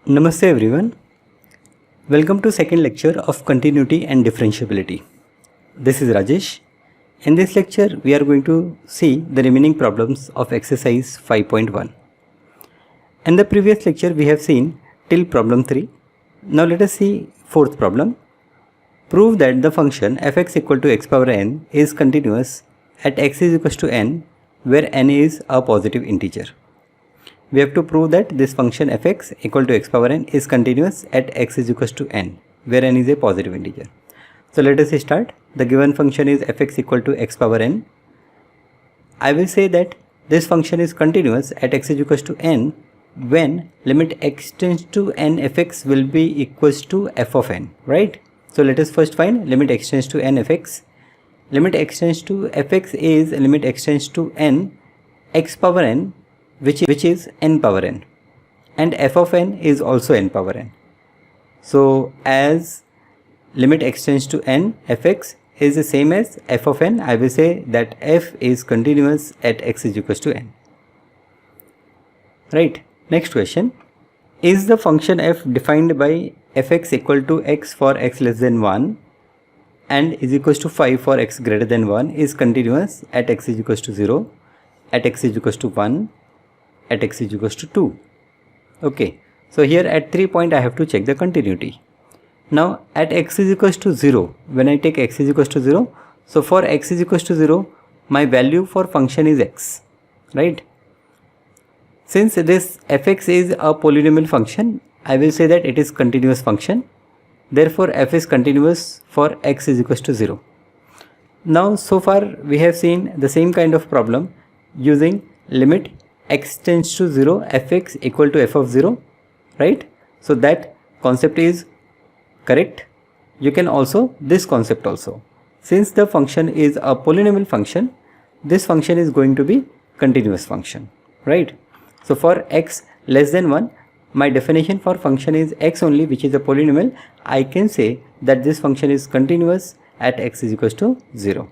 Namaste everyone. Welcome to second lecture of continuity and differentiability. This is Rajesh. In this lecture we are going to see the remaining problems of exercise 5.1. In the previous lecture we have seen till problem 3. Now let us see fourth problem. Prove that the function fx equal to x power n is continuous at x is equal to n where n is a positive integer. We have to prove that this function fx equal to x power n is continuous at x is equal to n, where n is a positive integer. So let us start. The given function is fx equal to x power n. I will say that this function is continuous at x is equal to n when limit x tends to n fx will be equals to f of n, right? So let us first find limit x tends to n fx. Limit x tends to fx is limit x tends to n x power n which is n power n, and f of n is also n power n. So as limit x tends to n fx is the same as f of n, I will say that f is continuous at x is equal to n. Right. Next question. Is the function f defined by fx equal to x for x less than 1 and is equal to 5 for x greater than 1 is continuous at x is equal to 0, at x is equal to 1, at x is equal to 2. Okay, so here at 3 point I have to check the continuity. Now at x is equal to 0, when I take x is equal to 0, so for x is equal to 0, my value for function is x, right? Since this fx is a polynomial function, I will say that it is continuous function. Therefore f is continuous for x is equal to 0. Now so far we have seen the same kind of problem using limit x tends to 0 fx equal to f of 0, right? So that concept is correct. You can also this concept also. Since the function is a polynomial function, this function is going to be continuous function, right? So for x less than 1, my definition for function is x only, which is a polynomial. I can say that this function is continuous at x is equal to 0.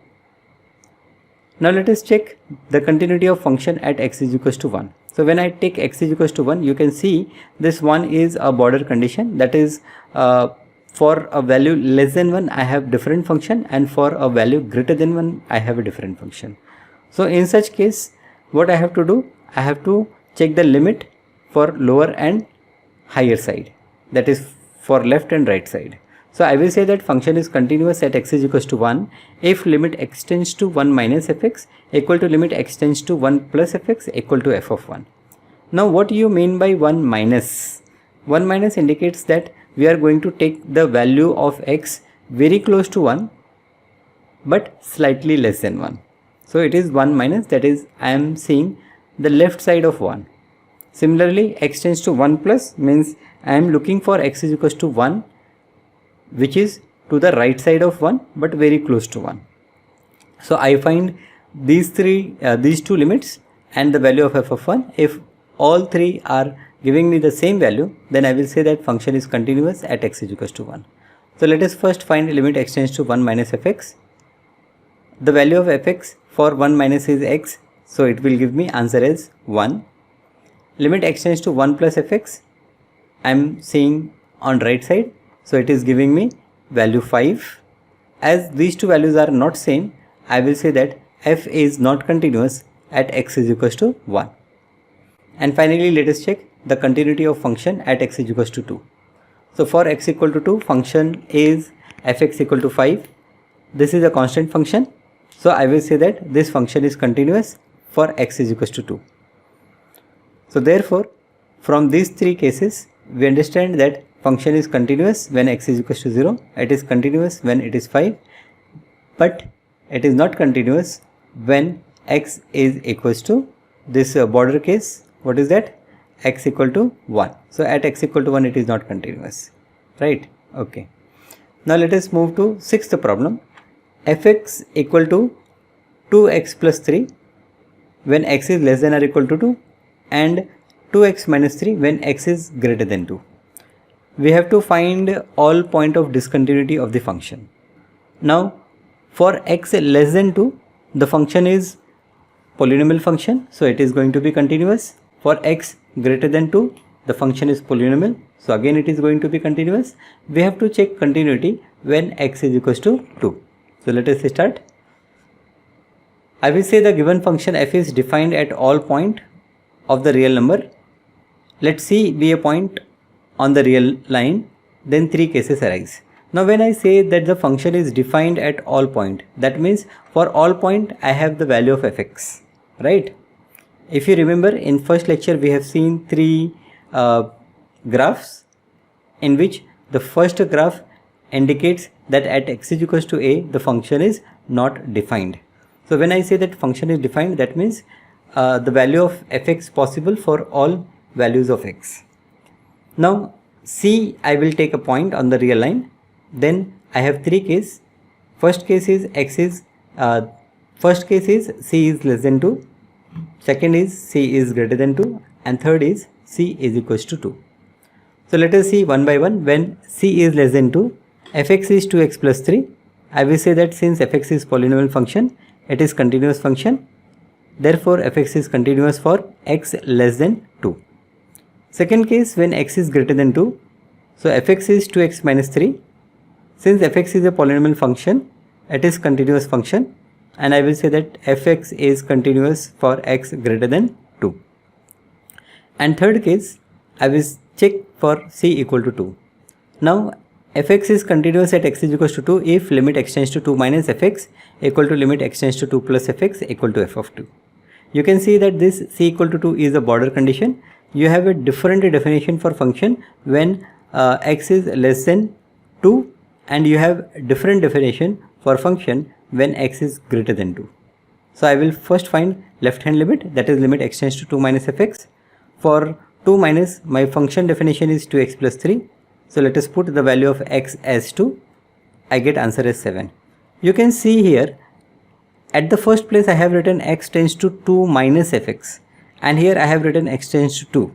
Now let us check the continuity of function at x is equal to 1. So when I take x is equal to 1, you can see this 1 is a border condition, that is for a value less than 1 I have different function, and for a value greater than 1 I have a different function. So in such case what I have to do, I have to check the limit for lower and higher side, that is for left and right side. So I will say that function is continuous at x is equal to 1 if limit x tends to 1 minus fx equal to limit x tends to 1 plus fx equal to f of 1. Now what do you mean by 1 minus? 1 minus indicates that we are going to take the value of x very close to 1 but slightly less than 1. So it is 1 minus, that is I am seeing the left side of 1. Similarly x tends to 1 plus means I am looking for x is equal to 1 which is to the right side of 1 but very close to 1. So I find these two limits and the value of f of 1. If all three are giving me the same value, then I will say that function is continuous at x is equal to 1. So let us first find limit x tends to 1 minus fx. The value of fx for 1 minus is x, so it will give me answer as 1. Limit x tends to 1 plus fx, I am seeing on right side, so it is giving me value 5. As these two values are not same, I will say that f is not continuous at x is equal to 1. And finally let us check the continuity of function at x is equal to 2. So for x equal to 2, function is fx equal to 5. This is a constant function, so I will say that this function is continuous for x is equal to 2. So therefore from these three cases we understand that function is continuous when x is equal to 0, it is continuous when it is 5, but it is not continuous when x is equal to this border case. What is that? X equal to 1. So at x equal to 1 it is not continuous, right? Okay. Now let us move to sixth problem. Fx equal to 2x plus 3 when x is less than or equal to 2 and 2x minus 3 when x is greater than 2. We have to find all point of discontinuity of the function. Now for x less than 2, the function is polynomial function, so it is going to be continuous. For x greater than 2, the function is polynomial, so again it is going to be continuous. We have to check continuity when x is equals to 2. So let us start. I will say the given function f is defined at all point of the real number. Let C be a point on the real line, then 3 cases arise. Now when I say that the function is defined at all point, that means for all point I have the value of fx, right? If you remember, in first lecture we have seen 3 graphs, in which the first graph indicates that at x is equals to a, the function is not defined. So when I say that function is defined, that means the value of fx possible for all values of x. Now C, I will take a point on the real line. Then I have 3 cases. First case is C is less than 2. Second is C is greater than 2. And third is C is equals to 2. So let us see one by one. When C is less than 2, fx is 2x plus 3. I will say that since fx is polynomial function, it is continuous function. Therefore, fx is continuous for x less than 2. Second case, when x is greater than 2, so fx is 2x minus 3. Since fx is a polynomial function, it is continuous function, and I will say that fx is continuous for x greater than 2. And third case, I will check for c equal to 2. Now fx is continuous at x is equals to 2 if limit x tends to 2 minus fx equal to limit x tends to 2 plus fx equal to f of 2. You can see that this c equal to 2 is a border condition. You have a different definition for function when x is less than 2, and you have different definition for function when x is greater than 2. So I will first find left hand limit, that is limit x tends to 2 minus fx. For 2 minus, my function definition is 2x plus 3. So let us put the value of x as 2. I get answer as 7. You can see here at the first place I have written x tends to 2 minus fx, and here I have written x tends to 2.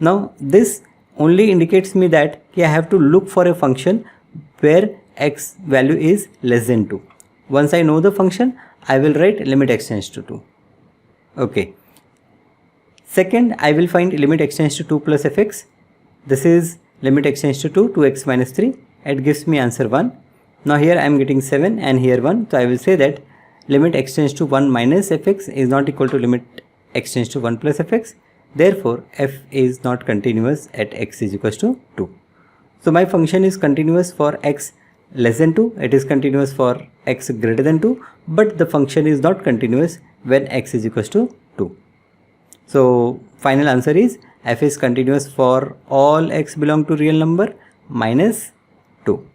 Now this only indicates me that I have to look for a function where x value is less than 2. Once I know the function, I will write limit x tends to 2. Okay. Second, I will find limit x tends to 2 plus fx. This is limit x tends to 2, 2x minus 3. It gives me answer 1. Now here I am getting 7 and here 1. So I will say that limit x tends to 1 minus fx is not equal to limit x tends to 1 plus fx. Therefore, f is not continuous at x is equals to 2. So my function is continuous for x less than 2. It is continuous for x greater than 2. But the function is not continuous when x is equals to 2. So final answer is f is continuous for all x belong to real number minus 2.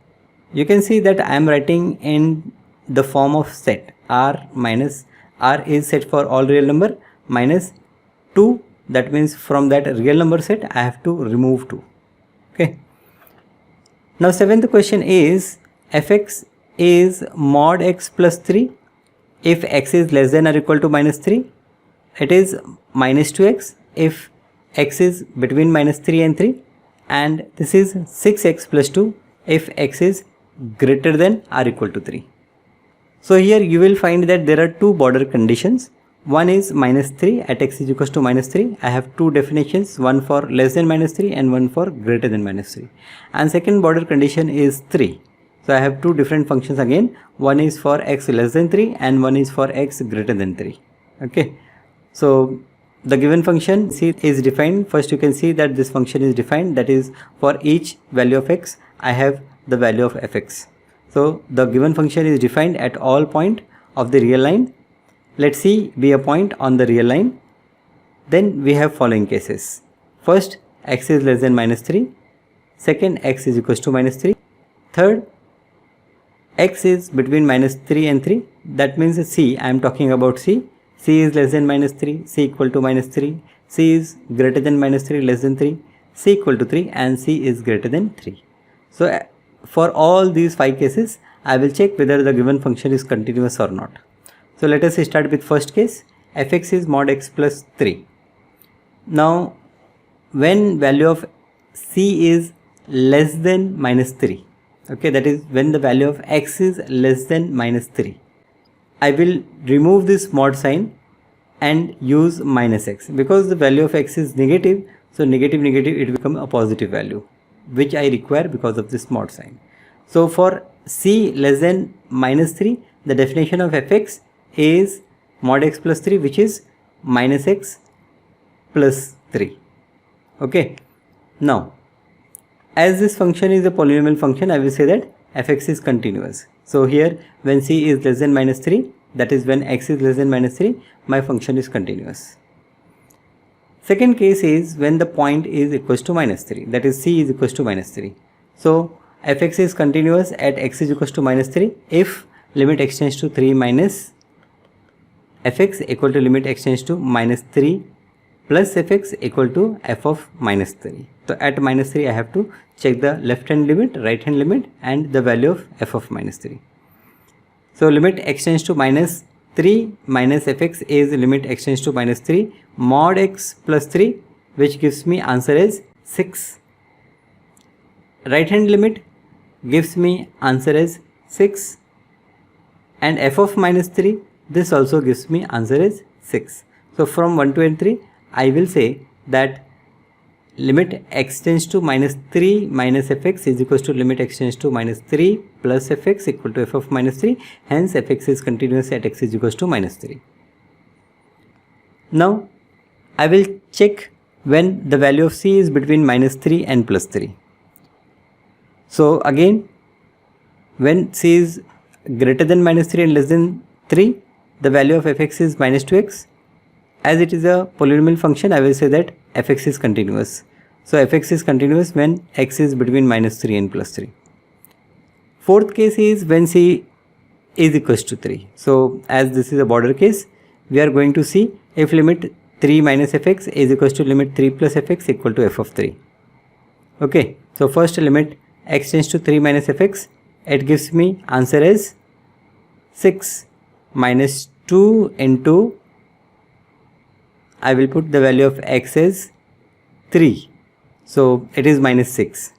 You can see that I am writing in the form of set. R minus R is set for all real number minus 2. That means from that real number set I have to remove 2. Okay. Now seventh question is fx is mod x plus 3 if x is less than or equal to minus 3. It is minus 2x if x is between minus 3 and 3, and this is 6x plus 2 if x is greater than or equal to 3. So here you will find that there are two border conditions. One is minus 3 at x is equals to minus 3. I have two definitions, one for less than minus 3 and one for greater than minus 3. And second border condition is 3. So I have two different functions again. One is for x less than 3 and one is for x greater than 3. Okay. So the given function C is defined. First you can see that this function is defined, that is for each value of x I have the value of fx. So the given function is defined at all point of the real line. Let C be a point on the real line. Then we have following cases. First, x is less than minus 3. Second, x is equals to minus 3. Third, x is between minus 3 and 3. That means C, I am talking about C. C is less than minus 3, C equal to minus 3. C is greater than minus 3, less than 3. C equal to 3 and C is greater than 3. So for all these 5 cases, I will check whether the given function is continuous or not. So let us start with first case. Fx is mod x plus 3. Now when value of C is less than minus 3, okay, that is when the value of x is less than minus 3, I will remove this mod sign and use minus x, because the value of x is negative. So negative negative, it become a positive value, which I require because of this mod sign. So for c less than minus 3, the definition of fx is mod x plus 3, which is minus x plus 3. Okay. Now, as this function is a polynomial function, I will say that fx is continuous. So here, when c is less than minus 3, that is when x is less than minus 3, my function is continuous. Second case is when the point is equals to minus 3, that is c is equals to minus 3. So fx is continuous at x is equals to minus 3 if limit x tends to 3 minus fx equal to limit x tends to minus 3 plus fx equal to f of minus 3. So at minus 3, I have to check the left hand limit, right hand limit, and the value of f of minus 3. So limit x tends to minus 3 minus fx is limit x tends to minus 3 mod x plus 3, which gives me answer as 6. Right hand limit gives me answer as 6, and f of minus 3, this also gives me answer as 6. So from 1, 2 and 3, I will say that limit x tends to minus 3 minus fx is equals to limit x tends to minus 3 plus fx equal to f of minus 3. Hence fx is continuous at x is equals to minus 3. Now I will check when the value of c is between minus 3 and plus 3. So again, when c is greater than minus 3 and less than 3, the value of fx is minus 2x. As it is a polynomial function, I will say that fx is continuous. So fx is continuous when x is between minus 3 and plus 3. Fourth case is when c is equals to 3. So as this is a border case, we are going to see if limit 3 minus fx is equals to limit 3 plus fx equal to f of 3. Okay, so first limit x tends to 3 minus fx, it gives me answer as 6 minus 2 into, I will put the value of x as 3. So it is minus 6.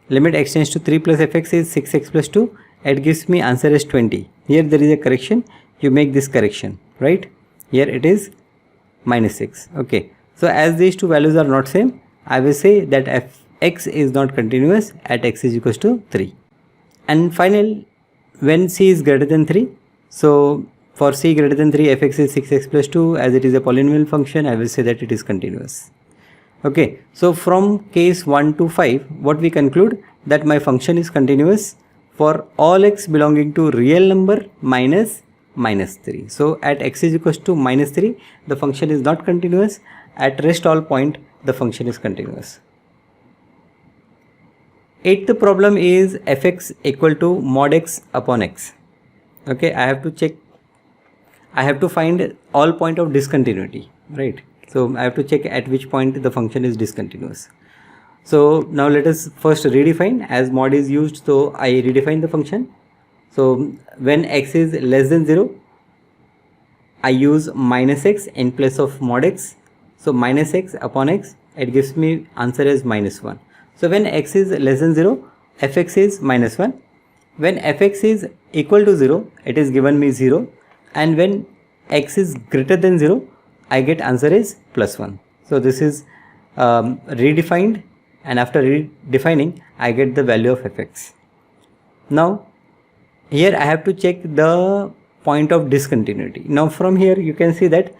Limit x tends to 3 plus fx is 6x plus 2. It gives me answer as 20. Here there is a correction. You make this correction, right? Here it is minus 6. Okay. So as these two values are not same, I will say that fx is not continuous at x is equals to 3. And final, when c is greater than 3. So for c greater than 3, fx is 6x plus 2. As it is a polynomial function, I will say that it is continuous. Okay, so from case 1 to 5, what we conclude that my function is continuous for all x belonging to real number minus minus 3. So at x is equals to minus 3, the function is not continuous. At rest all point, the function is continuous. Eighth problem is fx equal to mod x upon x. Okay, I have to check, I have to find all point of discontinuity, right? So I have to check at which point the function is discontinuous. So now let us first redefine. As mod is used, so I redefine the function. So when x is less than 0, I use minus x in place of mod x. So minus x upon x, it gives me answer as minus 1. So when x is less than 0, fx is minus 1. When fx is equal to 0, it is given me 0. And when x is greater than 0, I get answer is plus 1. So this is redefined, and after redefining, I get the value of fx. Now here I have to check the point of discontinuity. Now from here you can see that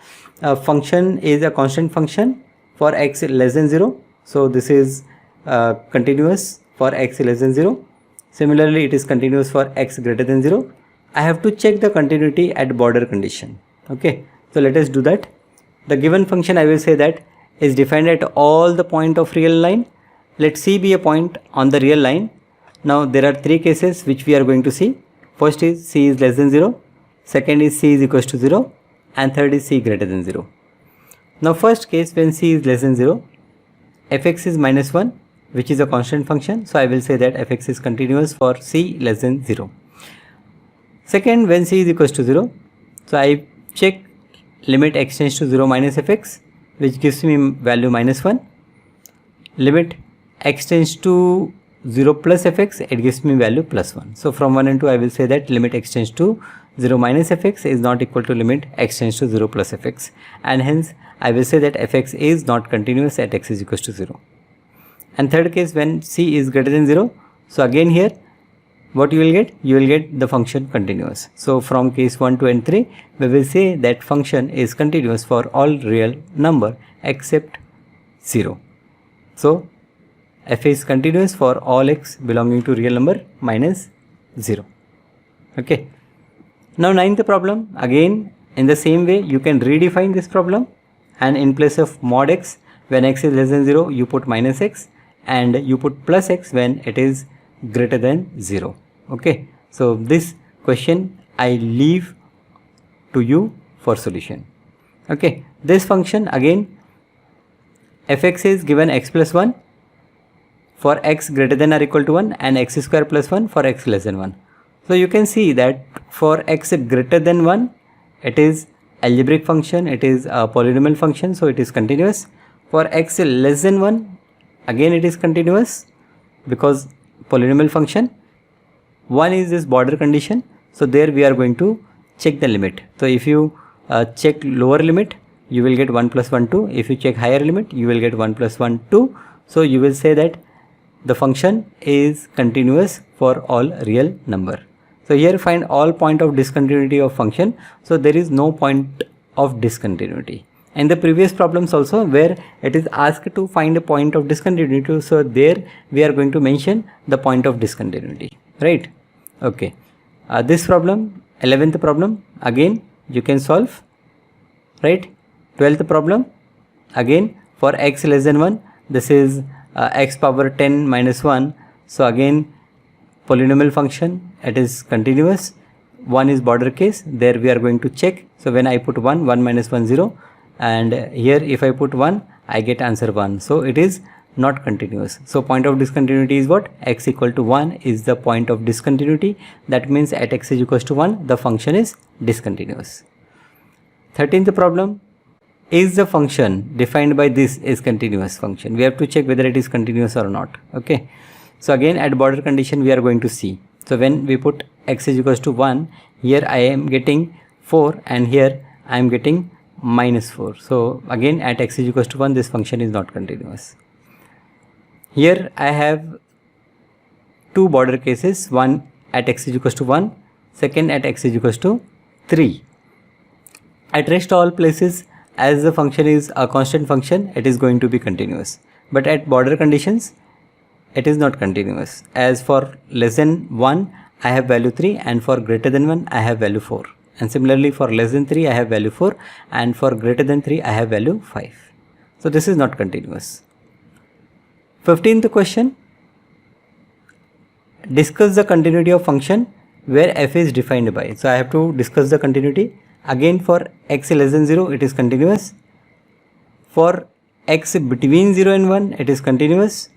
function is a constant function for x less than 0. So this is continuous for x less than 0. Similarly, it is continuous for x greater than 0. I have to check the continuity at border condition. Okay, so let us do that. The given function, I will say that, is defined at all the point of real line. Let c be a point on the real line. Now there are three cases which we are going to see. First is c is less than 0. Second is c is equals to 0. And third is c greater than 0. Now first case, when c is less than 0, fx is minus 1, which is a constant function. So I will say that fx is continuous for c less than 0. Second, when c is equals to 0, so I check limit x tends to 0 minus fx, which gives me value minus 1. Limit x tends to 0 plus fx, it gives me value plus 1. So from 1 and 2, I will say that limit x tends to 0 minus fx is not equal to limit x tends to 0 plus fx, and hence I will say that fx is not continuous at x is equals to 0. And third case, when c is greater than 0, so again here what you will get? You will get the function continuous. So from case 1, 2 and 3, we will say that function is continuous for all real number except 0. So f is continuous for all x belonging to real number minus 0. Okay. Now ninth problem, again in the same way you can redefine this problem, and in place of mod x when x is less than 0 you put minus x, and you put plus x when it is greater than 0. Okay, so this question I leave to you for solution. Okay, this function again, fx is given x plus 1 for x greater than or equal to 1 and x square plus 1 for x less than 1. So you can see that for x greater than 1 it is algebraic function, it is a polynomial function, so it is continuous. For x less than 1 again it is continuous because polynomial function. 1 is this border condition, so there we are going to check the limit. So if you check lower limit you will get 1 plus 1 2, if you check higher limit you will get 1 plus 1 2. So you will say that the function is continuous for all real number. So here find all point of discontinuity of function. So there is no point of discontinuity. And the previous problems also where it is asked to find a point of discontinuity, so there we are going to mention the point of discontinuity, right? Okay, this problem, 11th problem, again you can solve, right? 12th problem, again for x less than 1, this is x power 10 minus 1, so again polynomial function, it is continuous. 1 is border case, there we are going to check. So when I put 1, 1 minus 1 0, and here if I put 1 I get answer 1, so it is not continuous. So point of discontinuity is what? X equal to 1 is the point of discontinuity. That means at x is equals to 1 the function is discontinuous. 13th problem, is the function defined by this is continuous function? We have to check whether it is continuous or not. Okay, so again at border condition we are going to see. So when we put x is equals to 1, here I am getting 4 and here I am getting minus 4. So again at x is equals to 1 this function is not continuous. Here I have two border cases, one at x is equals to 1, second at x is equals to 3. At rest all places, as the function is a constant function, it is going to be continuous, but at border conditions it is not continuous. As for less than 1 I have value 3, and for greater than 1 I have value 4, and similarly for less than 3 I have value 4, and for greater than 3 I have value 5. So this is not continuous. 15th question, discuss the continuity of function where f is defined by. So I have to discuss the continuity. Again for x less than 0 it is continuous, for x between 0 and 1 it is continuous,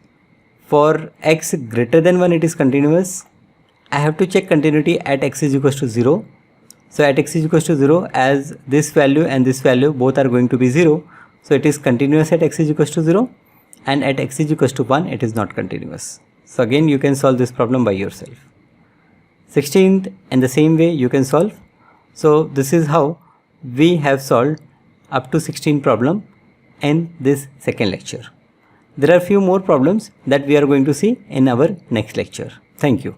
for x greater than 1 it is continuous. I have to check continuity at x is equals to 0. So at x is equals to 0, as this value and this value both are going to be 0, so it is continuous at x is equals to 0, and at x is equals to 1 it is not continuous. So again you can solve this problem by yourself. 16th, in the same way you can solve. So this is how we have solved up to 16 problem in this second lecture. There are few more problems that we are going to see in our next lecture. Thank you.